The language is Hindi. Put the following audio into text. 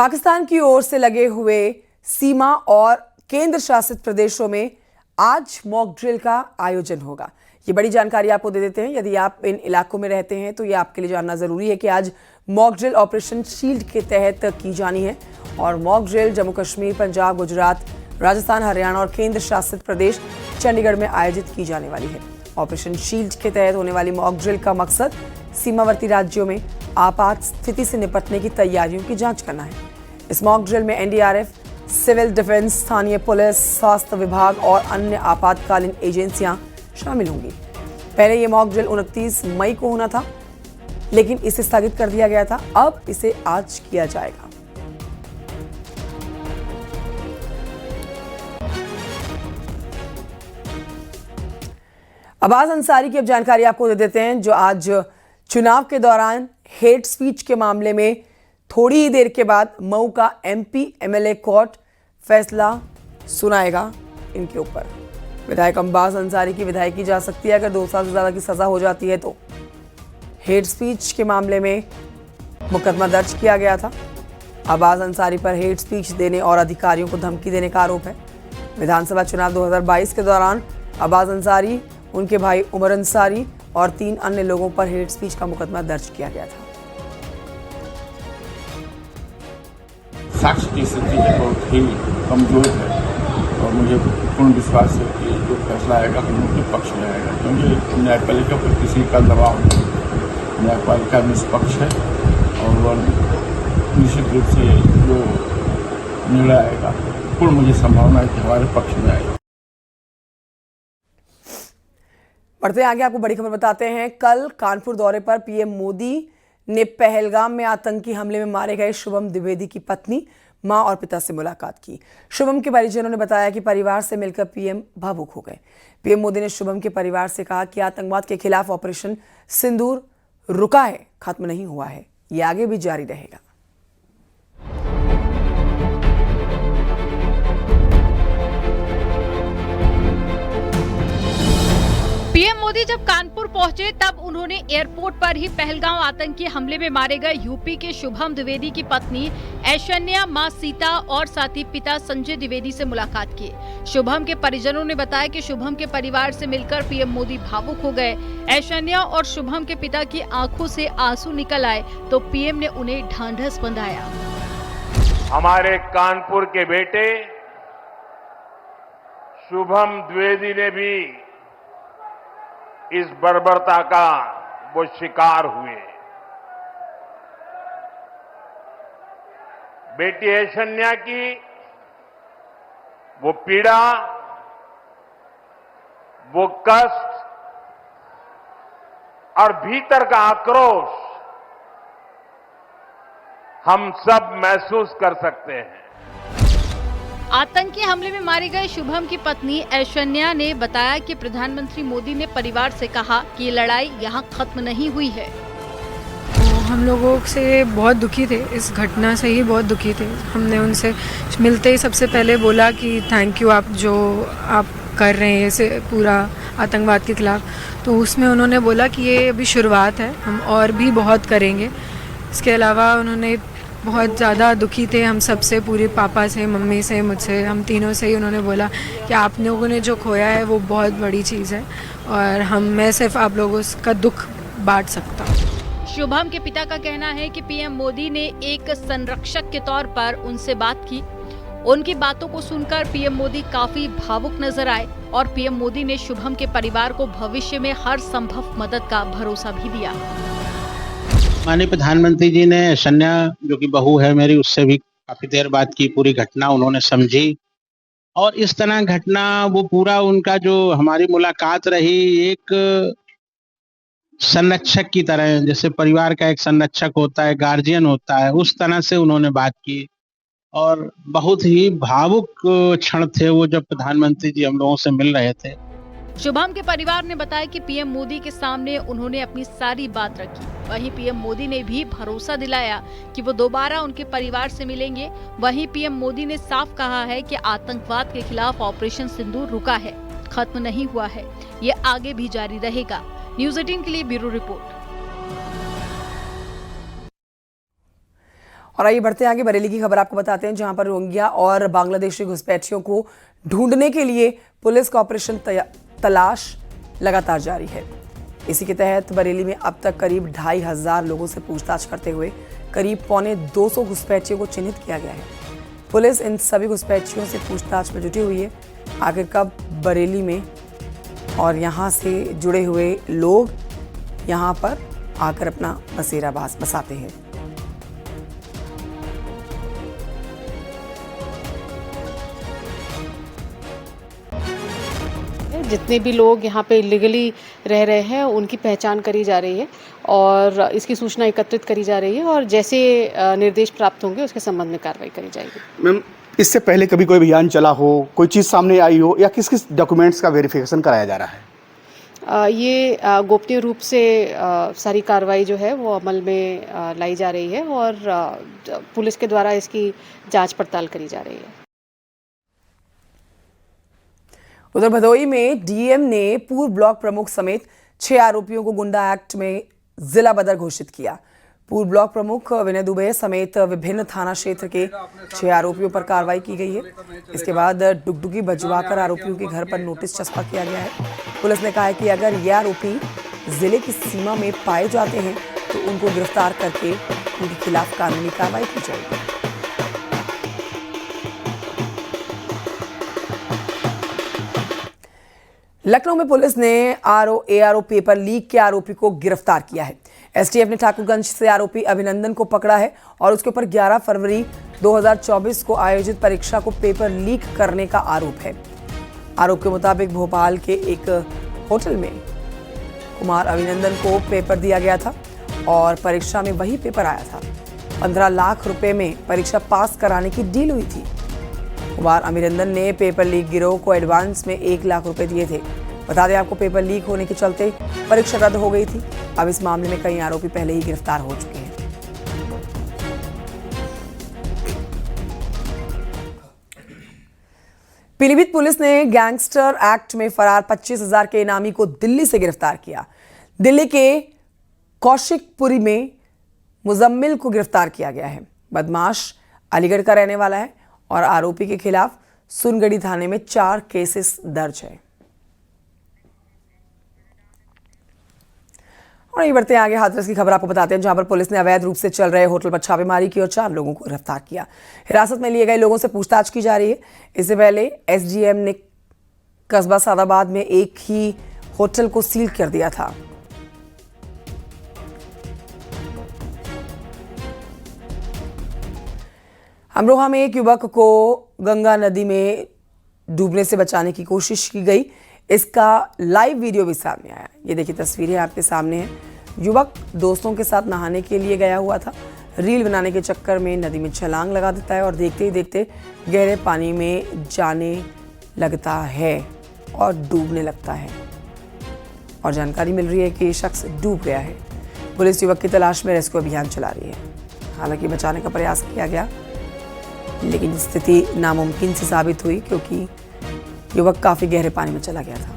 पाकिस्तान की ओर से लगे हुए सीमा और केंद्र शासित प्रदेशों में आज मॉक ड्रिल का आयोजन होगा। ये बड़ी जानकारी आपको दे देते हैं। यदि आप इन इलाकों में रहते हैं तो ये आपके लिए जानना जरूरी है कि आज मॉक ड्रिल ऑपरेशन शील्ड के तहत की जानी है। और मॉक ड्रिल जम्मू कश्मीर, पंजाब, गुजरात, राजस्थान, हरियाणा और केंद्र शासित प्रदेश चंडीगढ़ में आयोजित की जाने वाली है। ऑपरेशन शील्ड के तहत होने वाली मॉक ड्रिल का मकसद सीमावर्ती राज्यों में आपात स्थिति से निपटने की तैयारियों की जांच करना है। इस मॉक ड्रिल में एनडीआरएफ, सिविल डिफेंस, स्थानीय पुलिस, स्वास्थ्य विभाग और अन्य आपातकालीन एजेंसियां शामिल होंगी। पहले ये मॉक ड्रिल 29 मई को होना था, लेकिन इसे स्थगित कर दिया गया था। अब इसे आज किया जाएगा। अब्बास अंसारी की अब जानकारी आपको दे देते हैं, जो आज चुनाव के दौरान हेट स्पीच के मामले में थोड़ी ही देर के बाद मऊ का एमपी एमएलए कोर्ट फैसला सुनाएगा इनके ऊपर। विधायक अब्बास अंसारी की विधायकी जा सकती है अगर 2 साल से ज्यादा की सजा हो जाती है तो। हेट स्पीच के मामले में मुकदमा दर्ज किया गया था। अब्बास अंसारी पर हेट स्पीच देने और अधिकारियों को धमकी देने का आरोप है। विधानसभा चुनाव 2022 के दौरान अब्बास अंसारी, उनके भाई उमर अंसारी और 3 अन्य लोगों पर हेट स्पीच का मुकदमा दर्ज किया गया था। साक्ष्य की स्थिति बहुत ही कमजोर है और मुझे पूर्ण विश्वास है कि जो फैसला आएगा हम उनके पक्ष में आएगा, क्योंकि न्यायपालिका पर किसी का दबाव नहीं। न्यायपालिका निष्पक्ष है और वह निश्चित रूप से जो निर्णय आएगा पूर्ण मुझे संभावना है कि हमारे पक्ष में आएगा। बढ़ते आगे आपको बड़ी खबर बताते हैं। कल कानपुर दौरे पर पीएम मोदी ने पहलगाम में आतंकी हमले में मारे गए शुभम द्विवेदी की पत्नी, मां और पिता से मुलाकात की। शुभम के परिजनों ने बताया कि परिवार से मिलकर पीएम भावुक हो गए। पीएम मोदी ने शुभम के परिवार से कहा कि आतंकवाद के खिलाफ ऑपरेशन सिंदूर रुका है, खत्म नहीं हुआ है, ये आगे भी जारी रहेगा। पीएम मोदी जब कानपुर पहुंचे तब उन्होंने एयरपोर्ट पर ही पहलगाम आतंकी हमले में मारे गए यूपी के शुभम द्विवेदी की पत्नी ऐश्वर्या, मां सीता और साथी पिता संजय द्विवेदी से मुलाकात की। शुभम के परिजनों ने बताया कि शुभम के परिवार से मिलकर पीएम मोदी भावुक हो गए। ऐश्वर्या और शुभम के पिता की आंखों से आंसू निकल आए तो पीएम ने उन्हें ढांढस बंधाया। हमारे कानपुर के बेटे शुभम द्विवेदी ने भी इस बर्बरता का वो शिकार हुए। बेटी ऐश्वर्या की वो पीड़ा, वो कष्ट और भीतर का आक्रोश हम सब महसूस कर सकते हैं। आतंकी हमले में मारे गए शुभम की पत्नी ऐश्वर्या ने बताया कि प्रधानमंत्री मोदी ने परिवार से कहा कि ये लड़ाई यहाँ खत्म नहीं हुई है। तो हम लोगों से बहुत दुखी थे, इस घटना से ही बहुत दुखी थे। हमने उनसे मिलते ही सबसे पहले बोला कि थैंक यू, आप जो आप कर रहे हैं इसे पूरा आतंकवाद के खिलाफ। तो उसमें उन्होंने बोला कि ये अभी शुरुआत है, हम और भी बहुत करेंगे। इसके अलावा उन्होंने बहुत ज़्यादा दुखी थे हम सबसे, पूरे पापा से, मम्मी से, मुझसे, हम तीनों से ही उन्होंने बोला कि आप लोगों ने जो खोया है वो बहुत बड़ी चीज़ है और मैं सिर्फ आप लोगों का दुख बांट सकता हूँ। शुभम के पिता का कहना है कि पीएम मोदी ने एक संरक्षक के तौर पर उनसे बात की। उनकी बातों को सुनकर पीएम मोदी काफी भावुक नजर आए और पीएम मोदी ने शुभम के परिवार को भविष्य में हर संभव मदद का भरोसा भी दिया। माननीय प्रधानमंत्री जी ने ऐश्वर्या, जो कि बहू है मेरी, उससे भी काफी देर बाद की पूरी घटना उन्होंने समझी और इस तरह घटना वो पूरा उनका जो हमारी मुलाकात रही एक संरक्षक की तरह, जैसे परिवार का एक संरक्षक होता है, गार्जियन होता है, उस तरह से उन्होंने बात की और बहुत ही भावुक क्षण थे वो जब प्रधानमंत्री जी हम लोगों से मिल रहे थे। शुभम के परिवार ने बताया कि पीएम मोदी के सामने उन्होंने अपनी सारी बात रखी। वहीं पीएम मोदी ने भी भरोसा दिलाया कि वो दोबारा उनके परिवार से मिलेंगे। वहीं पीएम मोदी ने साफ कहा है कि आतंकवाद के खिलाफ ऑपरेशन सिंदूर रुका है, खत्म नहीं हुआ है, ये आगे भी जारी रहेगा। न्यूज़ 18 के लिए ब्यूरो रिपोर्ट। और आइए बढ़ते हैं आगे। बरेली की खबर आपको बताते हैं, जहां पर रोहिंग्या और बांग्लादेशी घुसपैठियों को ढूंढने के लिए पुलिस का ऑपरेशन तलाश लगातार जारी है। इसी के तहत बरेली में अब तक करीब 2500 लोगों से पूछताछ करते हुए करीब 250 घुसपैठियों को चिन्हित किया गया है। पुलिस इन सभी घुसपैठियों से पूछताछ में जुटी हुई है। आखिर कब बरेली में और यहाँ से जुड़े हुए लोग यहाँ पर आकर अपना बसेरा बसाते हैं। जितने भी लोग यहाँ पे इलीगली रह रहे हैं उनकी पहचान करी जा रही है और इसकी सूचना एकत्रित करी जा रही है और जैसे निर्देश प्राप्त होंगे उसके संबंध में कार्रवाई करी जाएगी। मैम, इससे पहले कभी कोई अभियान चला हो, कोई चीज़ सामने आई हो, या किस किस डॉक्यूमेंट्स का वेरिफिकेशन कराया जा रहा है? ये गोपनीय रूप से सारी कार्रवाई जो है वो अमल में लाई जा रही है और पुलिस के द्वारा इसकी जांच पड़ताल करी जा रही है। उधर भदोही में डीएम ने पूर्व ब्लॉक प्रमुख समेत 6 आरोपियों को गुंडा एक्ट में जिला बदर घोषित किया। पूर्व ब्लॉक प्रमुख विनय दुबे समेत विभिन्न थाना क्षेत्र के 6 आरोपियों पर कार्रवाई की गई है। इसके बाद डुगडुगी बजवाकर आरोपियों के घर पर नोटिस चस्पा किया गया है। पुलिस ने कहा है कि अगर ये आरोपी जिले की सीमा में पाए जाते हैं तो उनको गिरफ्तार करके उनके खिलाफ कानूनी कार्रवाई की जाएगी। लखनऊ में पुलिस ने ARO पेपर लीक के आरोपी को गिरफ्तार किया है। एसटीएफ ने ठाकुरगंज से आरोपी अभिनंदन को पकड़ा है और उसके ऊपर 11 फरवरी 2024 को आयोजित परीक्षा को पेपर लीक करने का आरोप है। आरोप के मुताबिक भोपाल के एक होटल में कुमार अभिनंदन को पेपर दिया गया था और परीक्षा में वही पेपर आया था। 15 लाख रुपए में परीक्षा पास कराने की डील हुई थी। कुमार अभिनंदन ने पेपर लीक गिरोह को एडवांस में 1 लाख रुपए दिए थे। बता दें आपको, पेपर लीक होने के चलते परीक्षा रद्द हो गई थी। अब इस मामले में कई आरोपी पहले ही गिरफ्तार हो चुके हैं। पीलीभीत पुलिस ने गैंगस्टर एक्ट में फरार 25,000 के इनामी को दिल्ली से गिरफ्तार किया। दिल्ली के कौशिकपुरी में मुजम्मिल को गिरफ्तार किया गया है। बदमाश अलीगढ़ का रहने वाला है और आरोपी के खिलाफ सुनगढ़ी थाने में 4 केसेस दर्ज है। और ये बढ़ते हैं आगे। हाथरस की खबर आपको बताते हैं, जहां पर पुलिस ने अवैध रूप से चल रहे होटल पर छापेमारी की और 4 लोगों को गिरफ्तार किया। हिरासत में लिए गए लोगों से पूछताछ की जा रही है। इससे पहले एसडीएम ने कस्बा सादाबाद में एक ही होटल को सील कर दिया था। अमरोहा में एक युवक को गंगा नदी में डूबने से बचाने की कोशिश की गई। इसका लाइव वीडियो भी सामने आया। ये देखिए, तस्वीरें आपके सामने हैं। युवक दोस्तों के साथ नहाने के लिए गया हुआ था। रील बनाने के चक्कर में नदी में छलांग लगा देता है और देखते ही देखते गहरे पानी में जाने लगता है और डूबने लगता है। और जानकारी मिल रही है कि ये शख्स डूब गया है। पुलिस युवक की तलाश में रेस्क्यू अभियान चला रही है। हालांकि बचाने का प्रयास किया गया, लेकिन स्थिति नामुमकिन सी साबित हुई क्योंकि युवक काफी गहरे पानी में चला गया था।